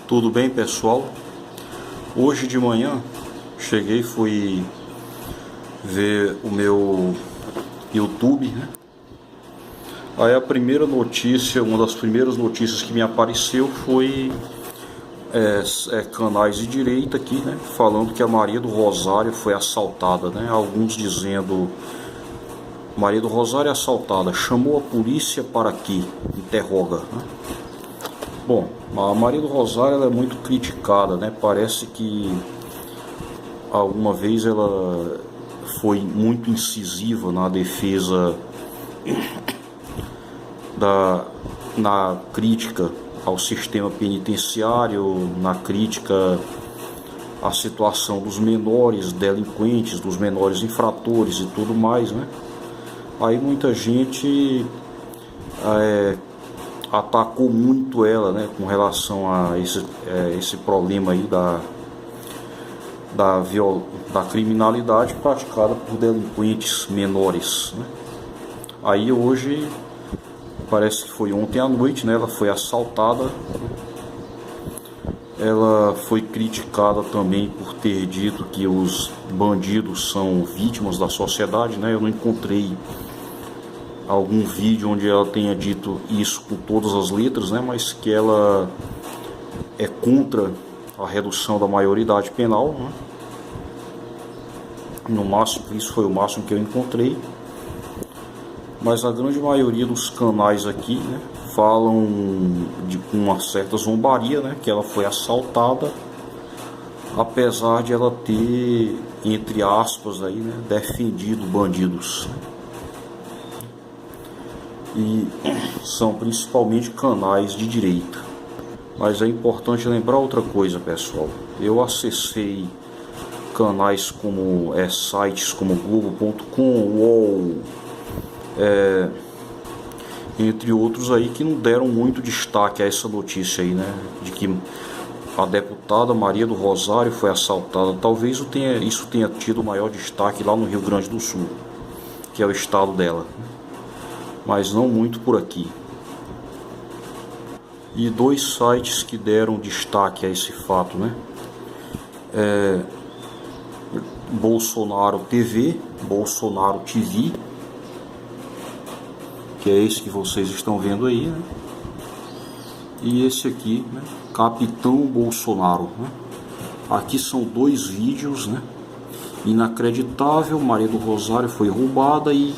Tudo bem, pessoal? Hoje de manhã cheguei, fui ver o meu YouTube, né? Aí a primeira notícia, uma das primeiras notícias que me apareceu foi canais de direita aqui, né? Falando que a Maria do Rosário foi assaltada, né? Alguns dizendo: Maria do Rosário é assaltada, chamou a polícia para aqui, interroga, né? Bom, a Maria do Rosário ela é muito criticada, né? Parece que alguma vez ela foi muito incisiva na defesa na crítica ao sistema penitenciário, na crítica à situação dos menores delinquentes, dos menores infratores e tudo mais, né? Aí muita gente atacou muito ela, né, com relação a esse problema aí da criminalidade praticada por delinquentes menores, né? Aí hoje, parece que foi ontem à noite, né, ela foi assaltada. Ela foi criticada também por ter dito que os bandidos são vítimas da sociedade, né? Eu não encontrei algum vídeo onde ela tenha dito isso com todas as letras, né? Mas que ela é contra a redução da maioridade penal, né? No máximo, isso foi o máximo que eu encontrei. Mas a grande maioria dos canais aqui, né, falam com uma certa zombaria, né, que ela foi assaltada, apesar de ela ter, entre aspas, aí, né, defendido bandidos. E são principalmente canais de direita. Mas é importante lembrar outra coisa, pessoal. Eu acessei canais como sites como Globo.com, UOL, entre outros aí, que não deram muito destaque a essa notícia aí, né, de que a deputada Maria do Rosário foi assaltada. Talvez isso tenha tido maior destaque lá no Rio Grande do Sul, que é o estado dela, mas não muito por aqui. E dois sites que deram destaque a esse fato, né? Bolsonaro TV, Bolsonaro TV, que é esse que vocês estão vendo aí, né? E esse aqui, né? Capitão Bolsonaro, né? Aqui são dois vídeos, né? Inacreditável, Maria do Rosário foi roubada e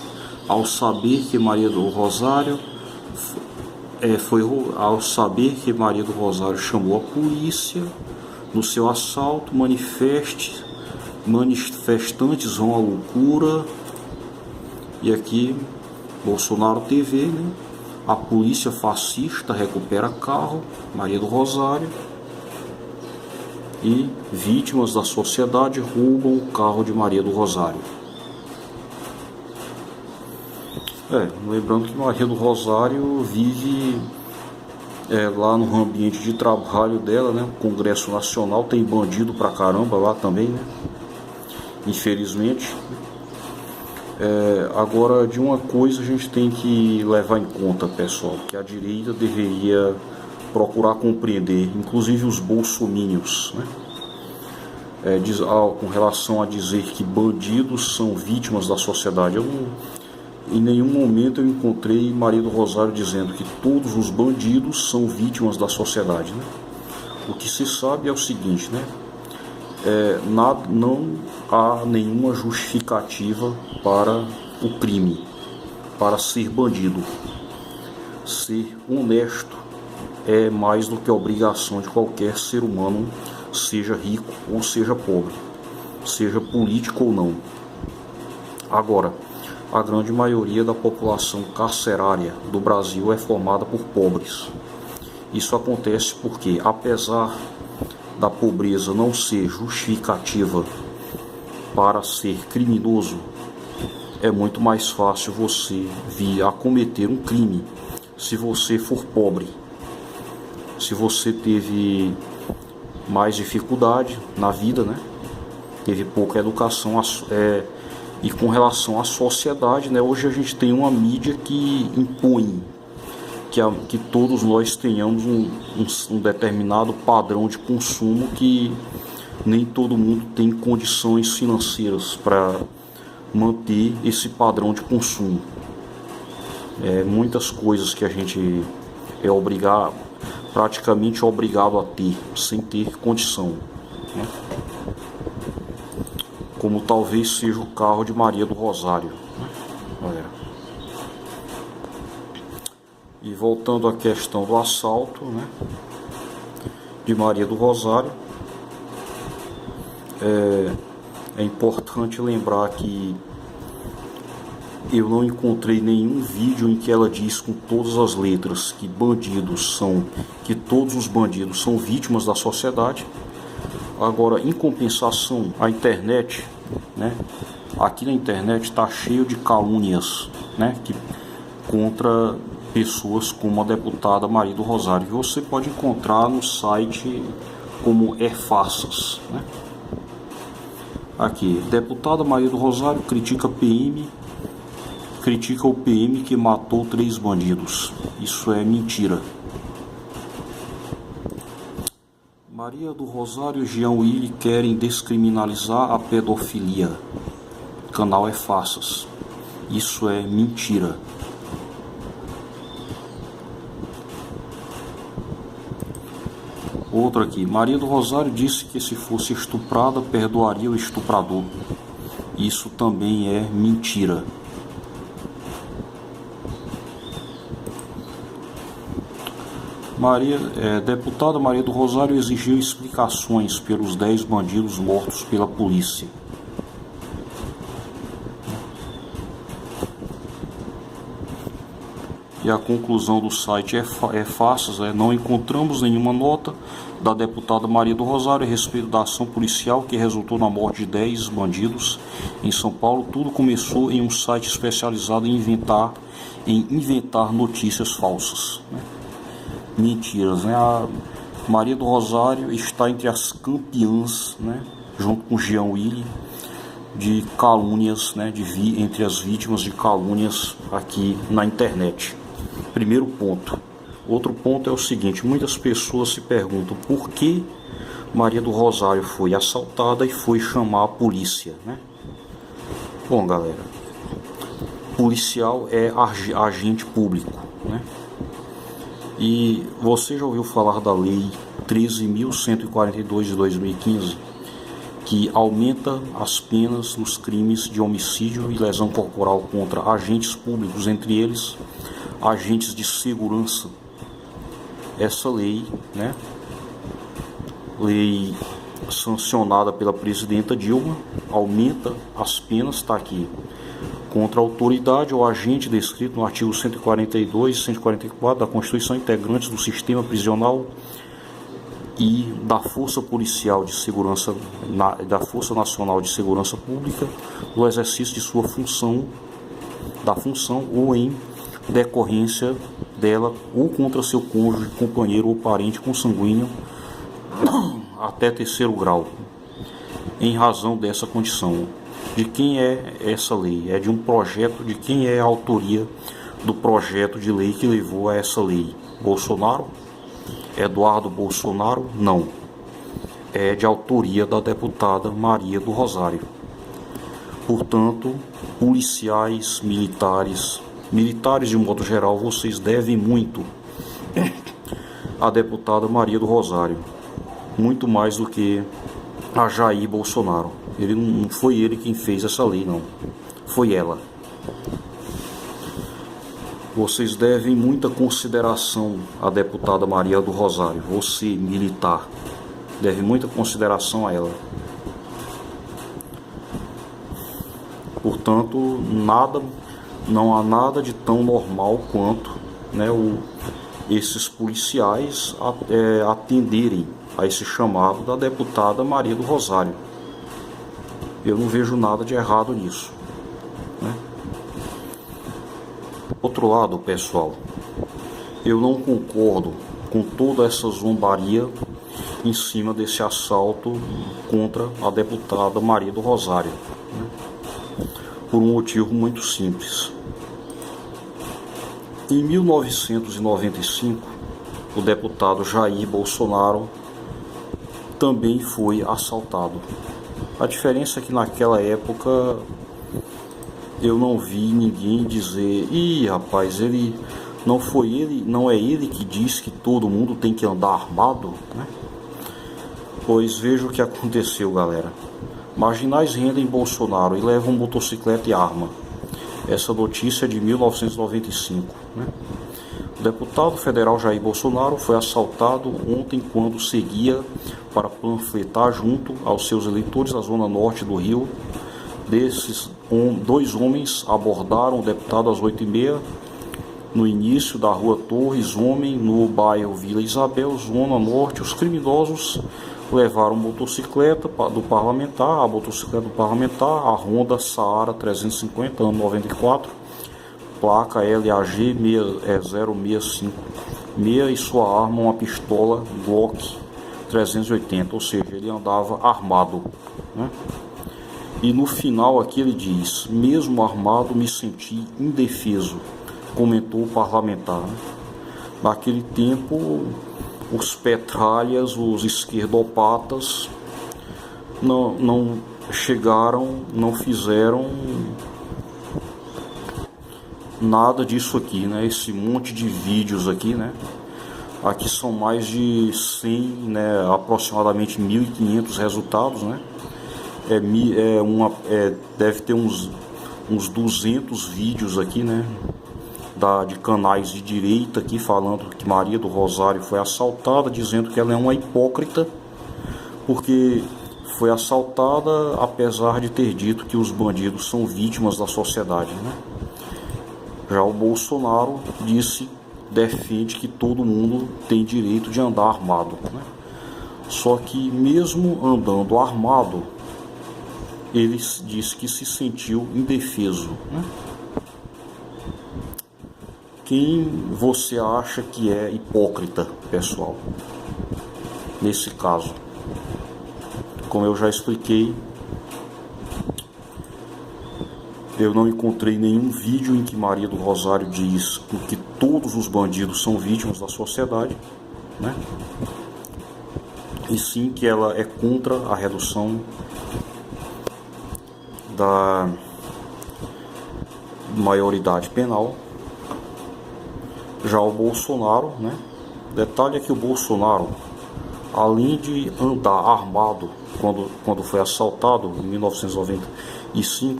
ao saber que Maria do Rosário chamou a polícia no seu assalto, manifestantes vão à loucura. E aqui Bolsonaro TV, né? A polícia fascista recupera carro, Maria do Rosário, e vítimas da sociedade roubam o carro de Maria do Rosário. Lembrando que Maria do Rosário vive lá no ambiente de trabalho dela, né? O Congresso Nacional tem bandido pra caramba lá também, né? Infelizmente. Agora, de uma coisa a gente tem que levar em conta, pessoal, que a direita deveria procurar compreender, inclusive os bolsominions, né? Com relação a dizer que bandidos são vítimas da sociedade. Em nenhum momento eu encontrei Maria do Rosário dizendo que todos os bandidos são vítimas da sociedade, né? O que se sabe é o seguinte, né? Não há nenhuma justificativa para o crime, para ser bandido. Ser honesto é mais do que a obrigação de qualquer ser humano, seja rico ou seja pobre, seja político ou não. Agora, a grande maioria da população carcerária do Brasil é formada por pobres. Isso acontece porque, apesar da pobreza não ser justificativa para ser criminoso, é muito mais fácil você vir a cometer um crime se você for pobre. Se você teve mais dificuldade na vida, né? Teve pouca educação, e com relação à sociedade, né? Hoje a gente tem uma mídia que impõe que todos nós tenhamos um determinado padrão de consumo, que nem todo mundo tem condições financeiras para manter esse padrão de consumo. Muitas coisas que a gente é praticamente obrigado a ter, sem ter condição, né? Como talvez seja o carro de Maria do Rosário, né, galera? E voltando à questão do assalto, né, de Maria do Rosário, é importante lembrar que eu não encontrei nenhum vídeo em que ela diz com todas as letras que todos os bandidos são vítimas da sociedade. Agora, em compensação, a internet, né, aqui na internet está cheio de calúnias, né, contra pessoas como a deputada Maria do Rosário, que você pode encontrar no site como Farsas, né? Aqui, deputada Maria do Rosário critica o PM que matou 3 bandidos. Isso é mentira. Maria do Rosário e Jean Willi querem descriminalizar a pedofilia. Canal Farsas. Isso é mentira. Outro aqui. Maria do Rosário disse que se fosse estuprada, perdoaria o estuprador. Isso também é mentira. Deputada Maria do Rosário exigiu explicações pelos 10 bandidos mortos pela polícia. E a conclusão do site Farsas não encontramos nenhuma nota da deputada Maria do Rosário a respeito da ação policial que resultou na morte de 10 bandidos em São Paulo. Tudo começou em um site especializado em inventar notícias falsas, né? Mentiras, né? A Maria do Rosário está entre as campeãs, né, junto com Jean Willi, de calúnias, né, entre as vítimas de calúnias aqui na internet. Primeiro ponto. Outro ponto é o seguinte: muitas pessoas se perguntam por que Maria do Rosário foi assaltada e foi chamar a polícia, né? Bom, galera, policial é agente público, né? E você já ouviu falar da Lei 13.142 de 2015, que aumenta as penas nos crimes de homicídio e lesão corporal contra agentes públicos, entre eles agentes de segurança? Essa lei, né, lei sancionada pela presidenta Dilma, aumenta as penas, está aqui, contra a autoridade ou agente descrito no artigo 142 e 144 da Constituição, integrantes do sistema prisional e da Força Policial de Segurança, da Força Nacional de Segurança Pública, no exercício de sua função, ou em decorrência dela, ou contra seu cônjuge, companheiro ou parente consanguíneo até 3º grau, em razão dessa condição. De quem é essa lei? É de um projeto. De quem é a autoria do projeto de lei que levou a essa lei? Bolsonaro? Eduardo Bolsonaro? Não. É de autoria da deputada Maria do Rosário. Portanto, policiais, militares de modo geral, vocês devem muito à deputada Maria do Rosário. Muito mais do que a Jair Bolsonaro. Não foi ele quem fez essa lei, não. Foi ela. Vocês devem muita consideração à deputada Maria do Rosário. Você, militar, deve muita consideração a ela. Portanto, não há nada de tão normal quanto, né, esses policiais atenderem a esse chamado da deputada Maria do Rosário. Eu não vejo nada de errado nisso, né? Outro lado, pessoal, eu não concordo com toda essa zombaria em cima desse assalto contra a deputada Maria do Rosário, né? Por um motivo muito simples. Em 1995, o deputado Jair Bolsonaro também foi assaltado. A diferença é que naquela época eu não vi ninguém dizer: "Ih, rapaz, ele não é ele que diz que todo mundo tem que andar armado", né? Pois veja o que aconteceu, galera. Marginais rendem Bolsonaro e levam motocicleta e arma. Essa notícia é de 1995, né? O deputado federal Jair Bolsonaro foi assaltado ontem quando seguia para panfletar junto aos seus eleitores na zona norte do Rio. Desses, dois homens abordaram o deputado às 8h30 no início da rua Torres Homem, no bairro Vila Isabel, zona norte. Os criminosos levaram motocicleta do parlamentar, a a Honda Saara 350, ano 94, placa LAG 065, e sua arma uma pistola Glock 380, ou seja, ele andava armado, né? E no final aqui ele diz: "Mesmo armado me senti indefeso", comentou o parlamentar, né? Naquele tempo, os petralhas, os esquerdopatas não chegaram, não fizeram nada disso aqui, né? Esse monte de vídeos aqui, né? Aqui são mais de 100, né? Aproximadamente 1.500 resultados, né? Deve ter uns 200 vídeos aqui, né? De canais de direita aqui falando que Maria do Rosário foi assaltada, dizendo que ela é uma hipócrita porque foi assaltada apesar de ter dito que os bandidos são vítimas da sociedade, né? Já o Bolsonaro defende que todo mundo tem direito de andar armado, né? Só que mesmo andando armado, ele disse que se sentiu indefeso, né? Quem você acha que é hipócrita, pessoal? Nesse caso, como eu já expliquei, eu não encontrei nenhum vídeo em que Maria do Rosário diz que todos os bandidos são vítimas da sociedade, né? E sim que ela é contra a redução da maioridade penal. Já o Bolsonaro, né? Detalhe é que o Bolsonaro, além de andar armado quando foi assaltado em 1995,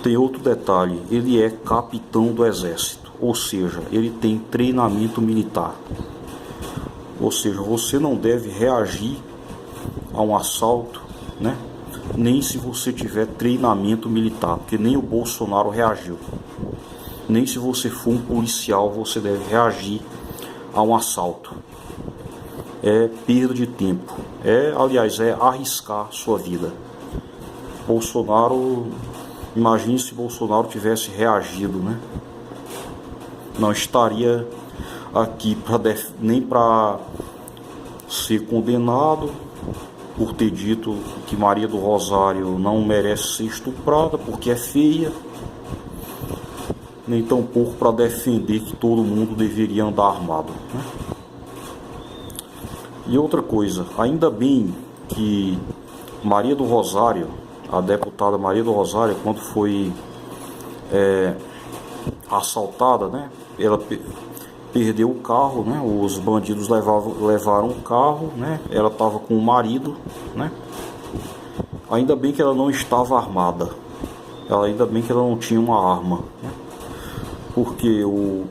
tem outro detalhe: ele é capitão do exército, ou seja, ele tem treinamento militar. Ou seja, você não deve reagir a um assalto, né? Nem se você tiver treinamento militar, porque nem o Bolsonaro reagiu. Nem se você for um policial você deve reagir a um assalto. É perda de tempo. Aliás, é arriscar sua vida. Bolsonaro, imagine se Bolsonaro tivesse reagido, né? Não estaria aqui nem para ser condenado por ter dito que Maria do Rosário não merece ser estuprada porque é feia, nem tampouco para defender que todo mundo deveria andar armado, né? E outra coisa, ainda bem que Maria do Rosário, a deputada Maria do Rosário, quando foi assaltada, né? Ela perdeu o carro, né? Os bandidos levaram o carro, né? Ela estava com o marido, né? Ainda bem que ela não estava armada. Ainda bem que ela não tinha uma arma, né? Porque o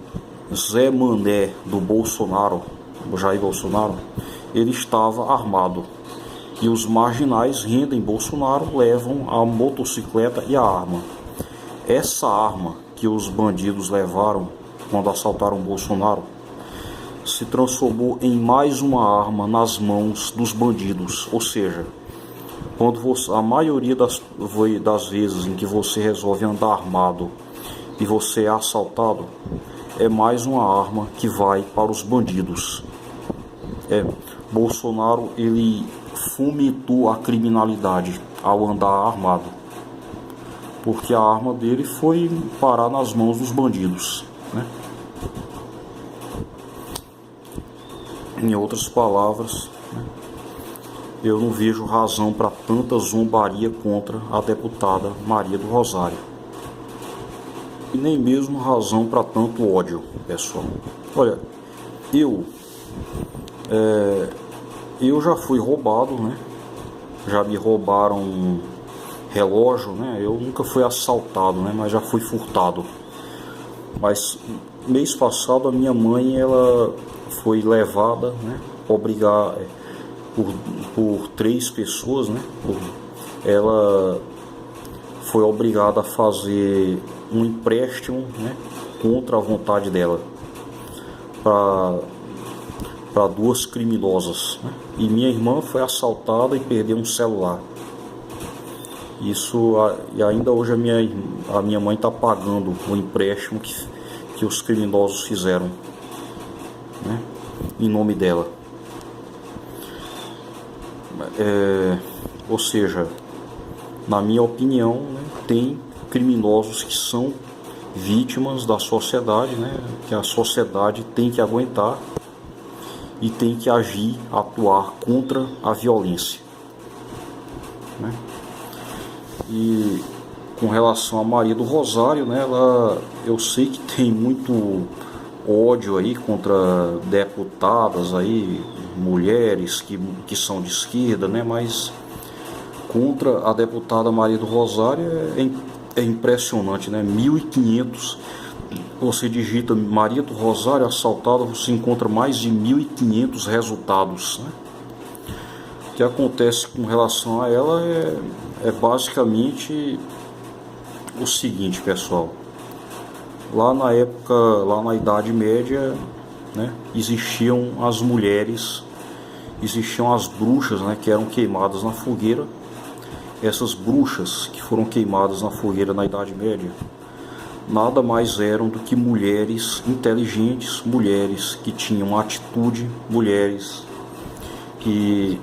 Zé Mané do Bolsonaro, o Jair Bolsonaro, ele estava armado. E os marginais rendem Bolsonaro, levam a motocicleta e a arma. Essa arma que os bandidos levaram quando assaltaram Bolsonaro se transformou em mais uma arma nas mãos dos bandidos. Ou seja, a maioria das vezes em que você resolve andar armado e você é assaltado, é mais uma arma que vai para os bandidos. Bolsonaro, ele fomentou a criminalidade ao andar armado, porque a arma dele foi parar nas mãos dos bandidos, né? Em outras palavras, eu não vejo razão para tanta zombaria contra a deputada Maria do Rosário. E nem mesmo razão para tanto ódio, pessoal. Olha, eu já fui roubado, né? Já me roubaram um relógio, né? Eu nunca fui assaltado, né? Mas já fui furtado. Mas mês passado a minha mãe, ela foi levada, né? Por 3 pessoas, né? Ela foi obrigada a fazer um empréstimo, né? Contra a vontade dela para 2 criminosas, né? E minha irmã foi assaltada e perdeu um celular. E ainda hoje a minha mãe está pagando o empréstimo que os criminosos fizeram, né? Em nome dela. Ou seja, na minha opinião, né, tem criminosos que são vítimas da sociedade, né, que a sociedade tem que aguentar e tem que agir, atuar contra a violência, né? E com relação a Maria do Rosário, né, eu sei que tem muito ódio aí contra deputadas aí, mulheres que são de esquerda, né, mas contra a deputada Maria do Rosário é impressionante, né? 1.500, você digita Maria do Rosário assaltada, você encontra mais de 1.500 resultados, né? O que acontece com relação a ela é basicamente o seguinte, pessoal. Lá na época, lá na Idade Média, né, existiam as mulheres, existiam as bruxas, né, que eram queimadas na fogueira. Essas bruxas que foram queimadas na fogueira na Idade Média nada mais eram do que mulheres inteligentes, mulheres que tinham atitude, mulheres que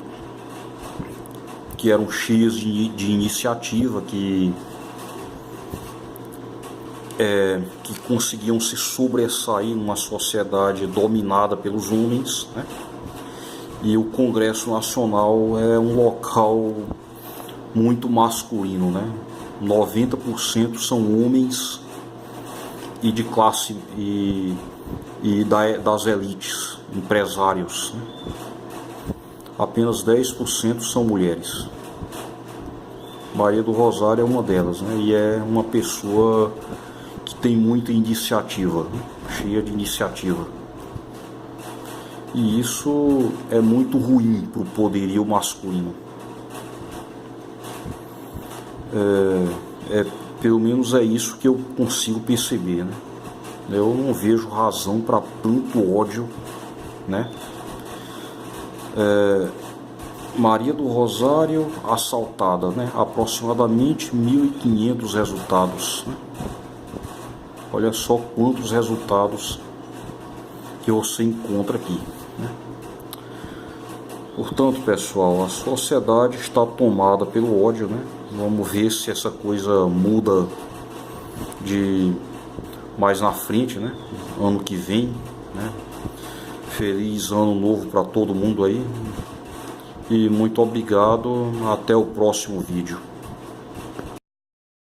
eram cheias de iniciativa, que conseguiam se sobressair numa sociedade dominada pelos homens, né? E o Congresso Nacional é um local muito masculino, né? 90% são homens e de classe das elites, empresários, né? Apenas 10% são mulheres. Maria do Rosário é uma delas, né? E é uma pessoa que tem muita iniciativa, né? Cheia de iniciativa. E isso é muito ruim para o poderio masculino. Pelo menos é isso que eu consigo perceber, né? Eu não vejo razão para tanto ódio, né? Maria do Rosário assaltada, né? Aproximadamente 1.500 resultados, né? Olha só quantos resultados que você encontra aqui, né? Portanto, pessoal, a sociedade está tomada pelo ódio, né? Vamos ver se essa coisa muda de mais na frente, né? Ano que vem, né? Feliz ano novo para todo mundo aí. E muito obrigado. Até o próximo vídeo.